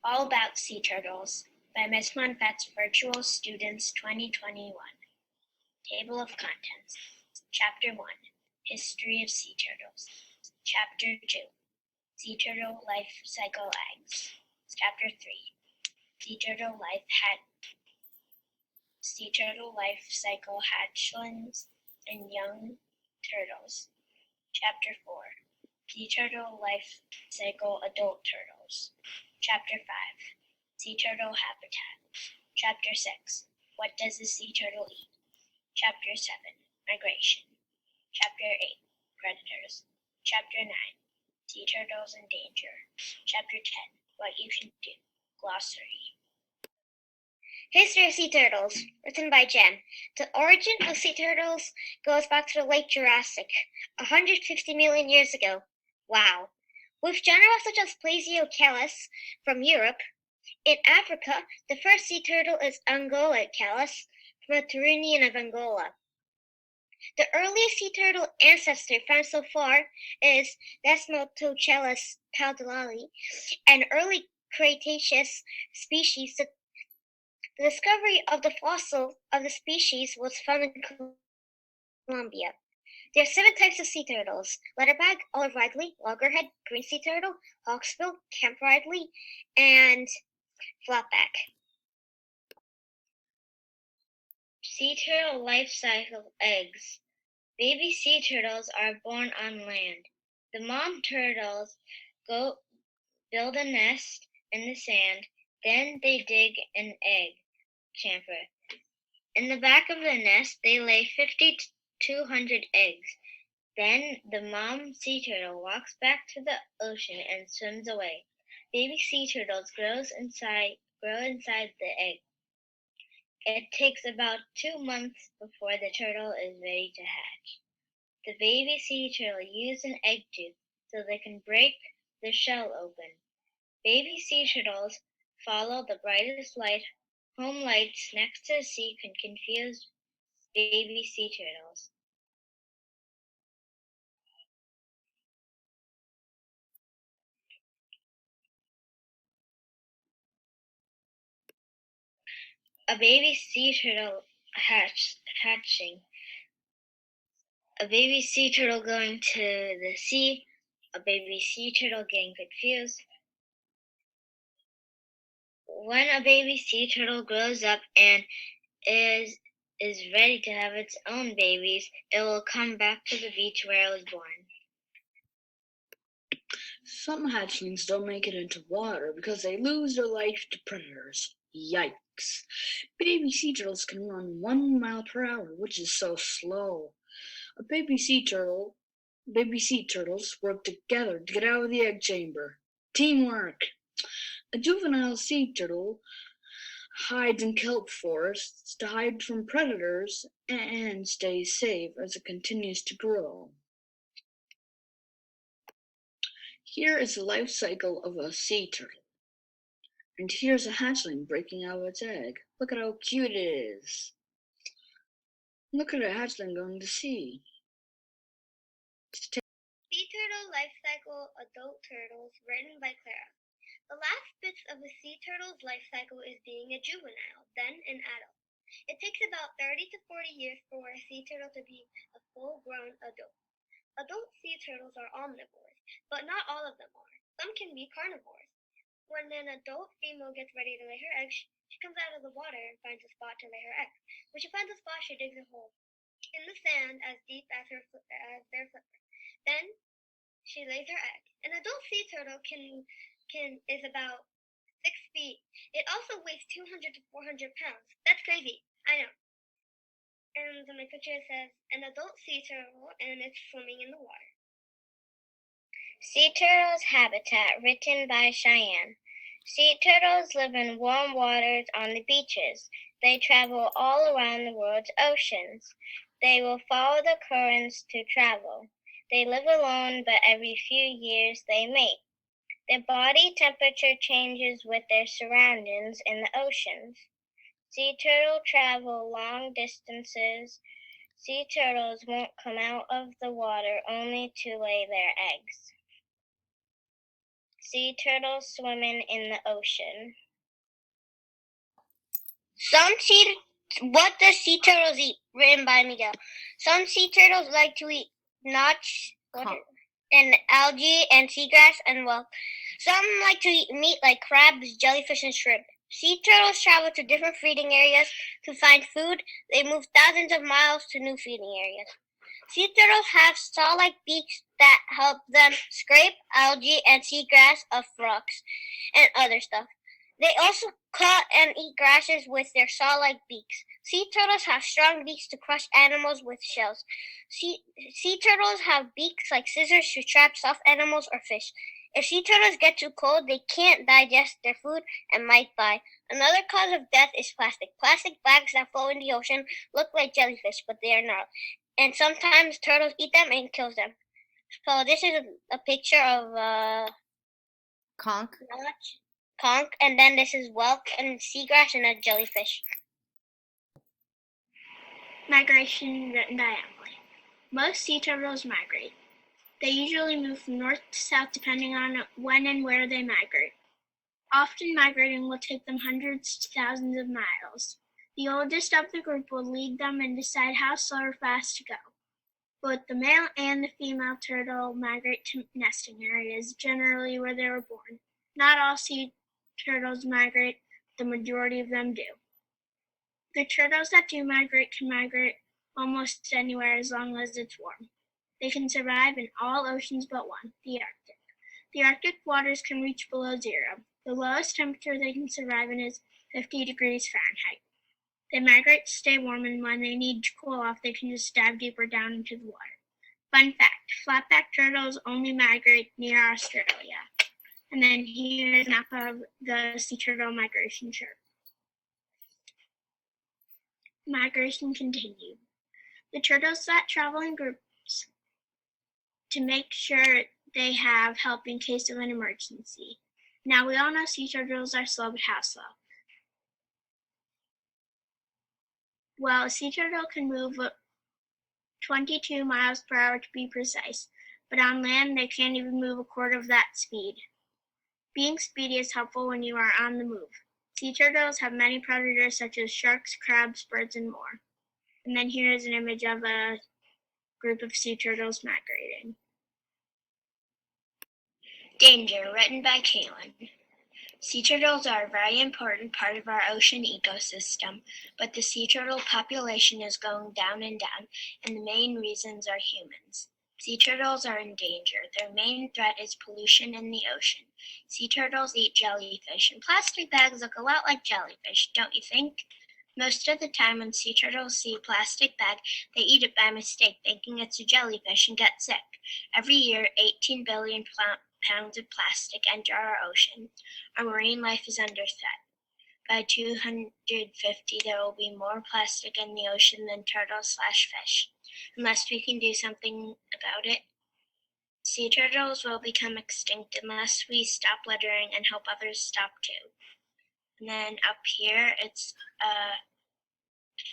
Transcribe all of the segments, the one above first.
All About Sea Turtles by Ms. Monfet's Virtual Students 2021. Table of Contents. Chapter 1. History of Sea Turtles. Chapter 2. Sea Turtle Life Cycle Eggs. Chapter 3. Sea Turtle Life Cycle Hatchlings and Young Turtles. Chapter 4. Sea Turtle Life Cycle Adult Turtles. Chapter 5. Sea Turtle Habitat. Chapter 6. What does the sea turtle eat? Chapter 7. Migration. Chapter 8. Predators. Chapter 9. Sea turtles in danger. Chapter 10. What you can do. Glossary. History of Sea Turtles, written by Jen. The origin of sea turtles goes back to the late Jurassic, 150 million years ago. Wow. With genera such as Plesiocalus from Europe, in Africa, the first sea turtle is Angolacalus from the Turonian of Angola. The earliest sea turtle ancestor found so far is Desmotochelys powdelali, an early Cretaceous species. The discovery of the fossil of the species was found in Colombia. There are 7 types of sea turtles: leatherback, olive ridley, loggerhead, green sea turtle, hawksbill, camp ridley, and flatback. Sea turtle life cycle eggs. Baby sea turtles are born on land. The mom turtles build a nest in the sand, then they dig an egg chamber. In the back of the nest, they lay 50 to 200 eggs. Then the mom sea turtle walks back to the ocean and swims away. Baby sea turtles grow inside the egg. It takes about 2 months before the turtle is ready to hatch. The baby sea turtle use an egg tooth so they can break the shell open. Baby sea turtles follow the brightest light. Home lights next to the sea can confuse baby sea turtles. A baby sea turtle hatching. A baby sea turtle going to the sea. A baby sea turtle getting confused. When a baby sea turtle grows up and is ready to have its own babies, it will come back to the beach where it was born. Some hatchlings don't make it into water because they lose their life to predators. Yikes. Baby sea turtles can run 1 mile per hour, which is so slow. Baby sea turtles work together to get out of the egg chamber. Teamwork. A juvenile sea turtle hides in kelp forests to hide from predators and stay safe as it continues to grow. Here is the life cycle of a sea turtle. And here's a hatchling breaking out of its egg. Look at how cute it is. Look at a hatchling going to sea. Sea Turtle Life Cycle Adult Turtles, written by Clara. The last bit of a sea turtle's life cycle is being a juvenile, then an adult. It takes about 30 to 40 years for a sea turtle to be a full-grown adult. Adult sea turtles are omnivores, but not all of them are. Some can be carnivores. When an adult female gets ready to lay her eggs, she comes out of the water and finds a spot to lay her eggs. When she finds a spot, she digs a hole in the sand as deep as their flipper. Then she lays her egg. An adult sea turtle is about 6 feet. It also weighs 200 to 400 pounds. That's crazy. I know. And my picture says an adult sea turtle, and it's swimming in the water. Sea Turtles Habitat, written by Cheyenne. Sea turtles live in warm waters on the beaches. They travel all around the world's oceans. They will follow the currents to travel. They live alone, but every few years they mate. Their body temperature changes with their surroundings in the oceans. Sea turtles travel long distances. Sea turtles won't come out of the water only to lay their eggs. sea turtles swimming in the ocean. What does sea turtles eat? Written by Miguel. Some sea turtles like to eat notch and algae and seagrass and some like to eat meat like crabs, jellyfish, and shrimp. Sea turtles travel to different feeding areas to find food. They move thousands of miles to new feeding areas. Sea turtles have saw-like beaks that help them scrape algae and seagrass off rocks and other stuff. They also cut and eat grasses with their saw-like beaks. Sea turtles have strong beaks to crush animals with shells. Sea turtles have beaks like scissors to trap soft animals or fish. If sea turtles get too cold, they can't digest their food and might die. Another cause of death is plastic. Plastic bags that float in the ocean look like jellyfish, but they are not. And sometimes turtles eat them and kills them. So this is a picture of Conch. Conch, and then this is whelk and seagrass and a jellyfish. Migration written by Emily. Most sea turtles migrate. They usually move from north to south depending on when and where they migrate. Often migrating will take them hundreds to thousands of miles. The oldest of the group will lead them and decide how slow or fast to go. Both the male and the female turtle migrate to nesting areas, generally where they were born. Not all sea turtles migrate, the majority of them do. The turtles that do migrate can migrate almost anywhere as long as it's warm. They can survive in all oceans but one, the Arctic. The Arctic waters can reach below zero. The lowest temperature they can survive in is 50 degrees Fahrenheit. They migrate to stay warm, and when they need to cool off, they can just dive deeper down into the water. Fun fact, flatback turtles only migrate near Australia. And then here's a map of the sea turtle migration chart. Migration continued. The turtles that travel in groups to make sure they have help in case of an emergency. Now we all know sea turtles are slow, but how slow? Well, a sea turtle can move 22 miles per hour to be precise, but on land they can't even move a quarter of that speed. Being speedy is helpful when you are on the move. Sea turtles have many predators such as sharks, crabs, birds, and more. And then here is an image of a group of sea turtles migrating. Danger, written by Caitlin. Sea turtles are a very important part of our ocean ecosystem, but the sea turtle population is going down and down, and the main reasons are humans. Sea turtles are in danger. Their main threat is pollution in the ocean. Sea turtles eat jellyfish, and plastic bags look a lot like jellyfish, don't you think? Most of the time when sea turtles see a plastic bag, they eat it by mistake, thinking it's a jellyfish, and get sick. Every year, 18 billion pounds of plastic enter our ocean. Our marine life is under threat. By 2050, there will be more plastic in the ocean than turtles/fish. Unless we can do something about it, sea turtles will become extinct unless we stop littering and help others stop too. And then up here, it's a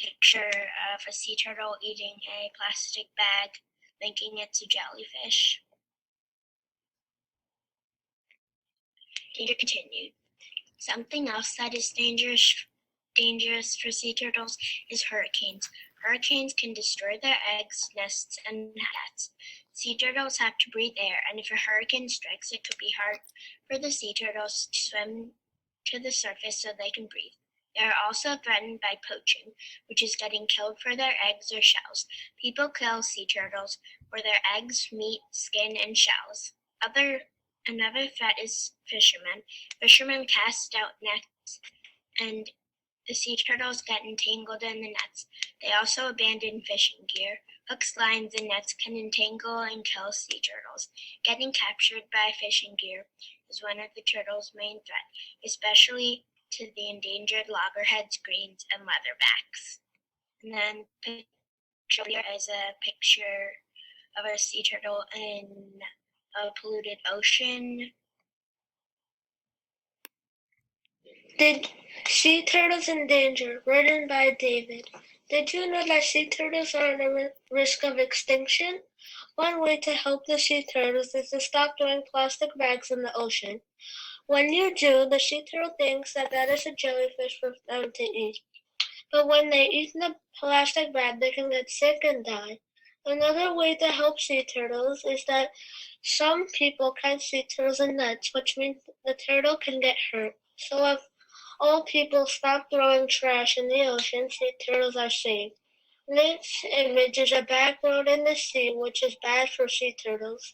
picture of a sea turtle eating a plastic bag, thinking it's a jellyfish. Danger continued. Something else that is dangerous for sea turtles is hurricanes. Hurricanes can destroy their eggs, nests, and habitats. Sea turtles have to breathe air, and if a hurricane strikes, it could be hard for the sea turtles to swim to the surface so they can breathe. They are also threatened by poaching, which is getting killed for their eggs or shells. People kill sea turtles for their eggs, meat, skin, and shells. Another threat is fishermen. Fishermen cast out nets, and the sea turtles get entangled in the nets. They also abandon fishing gear. Hooks, lines, and nets can entangle and kill sea turtles. Getting captured by fishing gear is one of the turtles' main threats, especially to the endangered loggerheads, greens, and leatherbacks. And then here is a picture of a sea turtle in a polluted ocean. The Sea Turtles in Danger, written by David. Did you know that sea turtles are at a risk of extinction? One way to help the sea turtles is to stop throwing plastic bags in the ocean. When you do, the sea turtle thinks that is a jellyfish for them to eat. But when they eat the plastic bag, they can get sick and die. Another way to help sea turtles is that some people catch sea turtles in nets, which means the turtle can get hurt. So if all people stop throwing trash in the ocean, sea turtles are safe. This image is a bag thrown in the sea, which is bad for sea turtles.